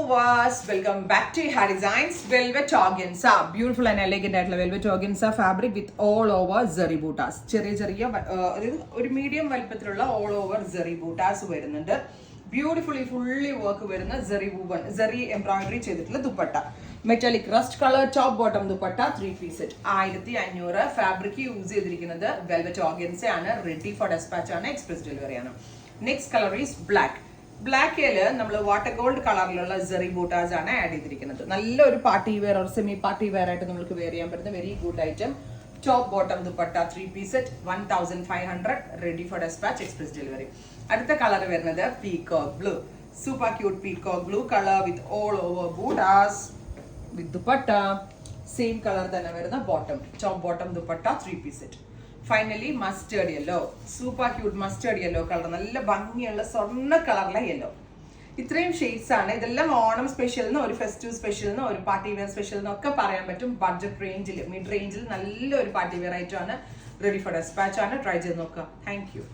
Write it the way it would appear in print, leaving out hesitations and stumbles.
viewers, welcome back to Hair Designs. Velvet organza, beautiful and elegant ആയിട്ടുള്ള velvet organza fabric with all over zari bootas. ചെറിയ ഒരു medium വലിപ്പത്തിലുള്ള all over zari bootas വരുന്നുണ്ട്. Beautifully fully work വരുന്ന zari embroidery ചെയ്തിട്ടുള്ള dupatta. Metallic rust color top bottom dupatta 3-piece set. 1500 fabric use ചെയ്തിരിക്കുന്നത് velvet organza ആണ്. Ready for dispatch ആണ്, express delivery ആണ്. Next color is black. ബ്ലാക്കില് നമ്മൾ വാട്ടർ ഗോൾഡ് കളറിലുള്ള സെറി ബൂട്ടാസ് ആണ് ആഡ് ചെയ്തിരിക്കുന്നത്. നല്ലൊരു party wear or semi party wear ആയിട്ട് നമുക്ക് വെയർ ചെയ്യാൻ പറ്റുന്ന very good item. Top bottom dupatta 3-piece set 1500 ready for despatch express delivery. അടുത്ത കളർ വരുന്നത് peacock blue. Super cute peacock blue colour with all over buttas with dupatta. Same colour തന്നെ വരുന്ന bottom top bottom dupatta 3-piece set. Finally mustard yellow, super cute mustard yellow colour, നല്ല ഭംഗിയുള്ള സ്വർണ്ണ കളറിലെ yellow. ഇത്രയും shades ആണ്. ഇതെല്ലാം ഓണം സ്പെഷ്യലിന്, ഒരു ഫെസ്റ്റീവ് സ്പെഷ്യലിന്, ഒരു പാർട്ടി വെയർ സ്പെഷ്യലിന് ഒക്കെ പറയാൻ പറ്റും. ബഡ്ജറ്റ് റേഞ്ചിൽ, മിഡ് റേഞ്ചിൽ നല്ലൊരു പാർട്ടി വെയർ ആയിട്ടാണ്. റെഡി ഫോർ ഡെസ്പാച്ച് ആണ്. ട്രൈ ചെയ്ത് നോക്കുക. Thank you.